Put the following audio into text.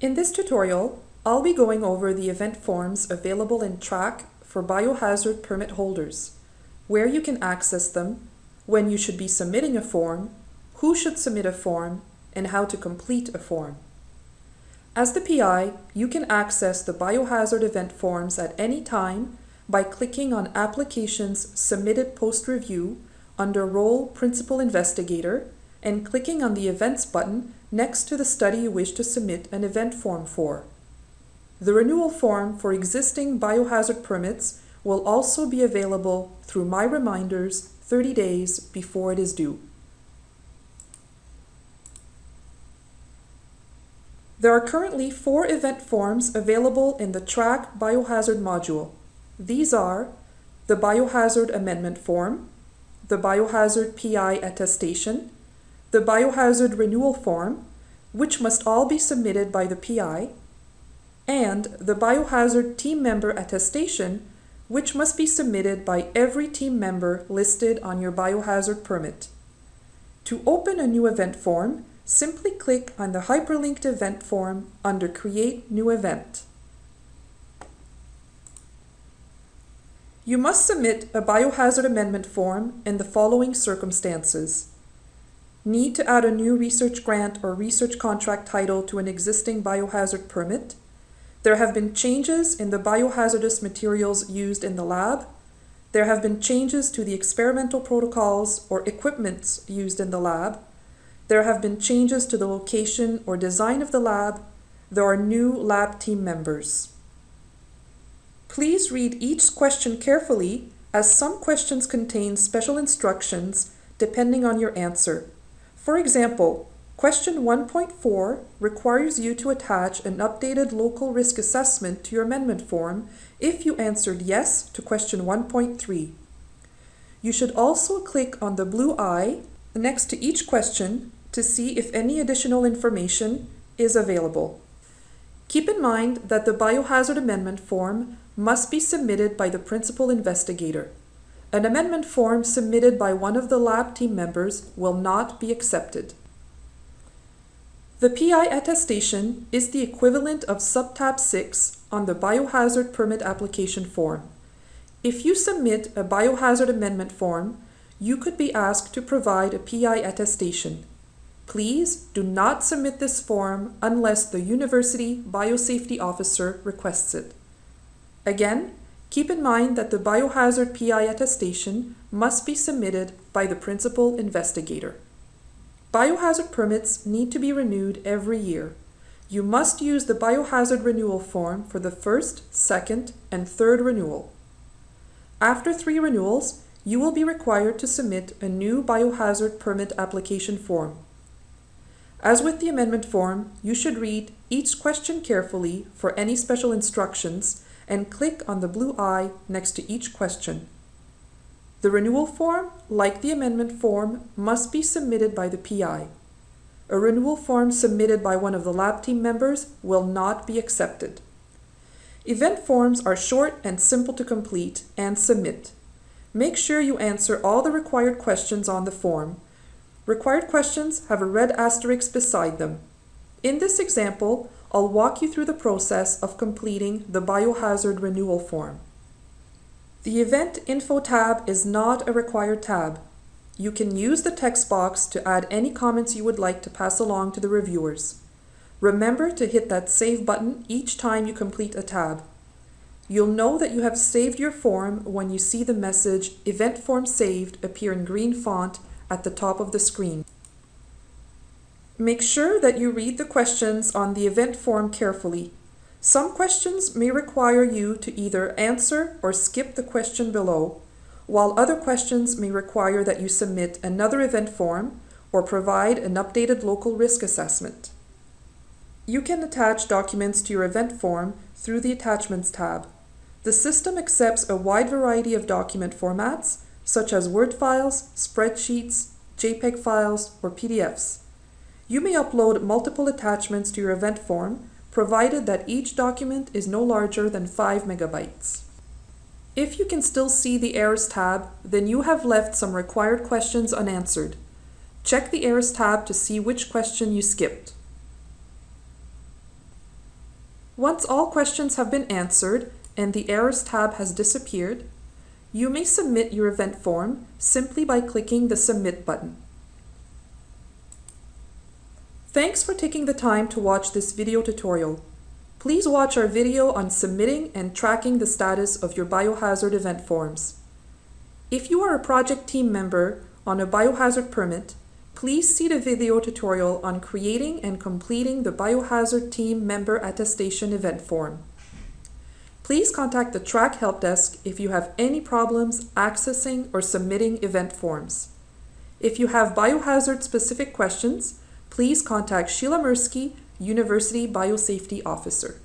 In this tutorial, I'll be going over the event forms available in TRAQ for Biohazard Permit holders, where you can access them, when you should be submitting a form, who should submit a form, and how to complete a form. As the PI, you can access the Biohazard event forms at any time by clicking on Applications Submitted Post-Review under Role Principal Investigator and clicking on the Events button next to the study you wish to submit an event form for. The renewal form for existing biohazard permits will also be available through My Reminders 30 days before it is due. There are currently 4 event forms available in the TRAQ Biohazard module. These are the Biohazard Amendment Form, the Biohazard PI Attestation, the Biohazard Renewal Form, which must all be submitted by the PI, and the Biohazard Team Member Attestation, which must be submitted by every team member listed on your Biohazard permit. To open a new event form, simply click on the hyperlinked event form under Create New Event. You must submit a Biohazard Amendment form in the following circumstances. Need to add a new research grant or research contract title to an existing biohazard permit. There have been changes in the biohazardous materials used in the lab. There have been changes to the experimental protocols or equipments used in the lab. There have been changes to the location or design of the lab. There are new lab team members. Please read each question carefully, as some questions contain special instructions depending on your answer. For example, question 1.4 requires you to attach an updated local risk assessment to your amendment form if you answered yes to question 1.3. You should also click on the blue eye next to each question to see if any additional information is available. Keep in mind that the Biohazard Amendment form must be submitted by the principal investigator. An amendment form submitted by one of the lab team members will not be accepted. The PI Attestation is the equivalent of Subtab 6 on the Biohazard Permit application form. If you submit a Biohazard Amendment form, you could be asked to provide a PI Attestation. Please do not submit this form unless the University Biosafety Officer requests it. Again, keep in mind that the Biohazard PI Attestation must be submitted by the principal investigator. Biohazard permits need to be renewed every year. You must use the Biohazard Renewal form for the first, second, and third renewal. After 3 renewals, you will be required to submit a new Biohazard Permit application form. As with the amendment form, you should read each question carefully for any special instructions and click on the blue eye next to each question. The renewal form, like the amendment form, must be submitted by the PI. A renewal form submitted by one of the lab team members will not be accepted. Event forms are short and simple to complete and submit. Make sure you answer all the required questions on the form. Required questions have a red asterisk beside them. In this example, I'll walk you through the process of completing the Biohazard Renewal form. The Event Info tab is not a required tab. You can use the text box to add any comments you would like to pass along to the reviewers. Remember to hit that Save button each time you complete a tab. You'll know that you have saved your form when you see the message Event Form Saved appear in green font at the top of the screen. Make sure that you read the questions on the event form carefully. Some questions may require you to either answer or skip the question below, while other questions may require that you submit another event form or provide an updated local risk assessment. You can attach documents to your event form through the Attachments tab. The system accepts a wide variety of document formats, such as Word files, spreadsheets, JPEG files, or PDFs. You may upload multiple attachments to your event form, provided that each document is no larger than 5 megabytes. If you can still see the Errors tab, then you have left some required questions unanswered. Check the Errors tab to see which question you skipped. Once all questions have been answered and the Errors tab has disappeared, you may submit your event form simply by clicking the Submit button. Thanks for taking the time to watch this video tutorial. Please watch our video on submitting and tracking the status of your biohazard event forms. If you are a project team member on a biohazard permit, please see the video tutorial on creating and completing the Biohazard Team Member Attestation event form. Please contact the TRAQ Help Desk if you have any problems accessing or submitting event forms. If you have biohazard-specific questions, please contact Sheila Mirsky, University Biosafety Officer.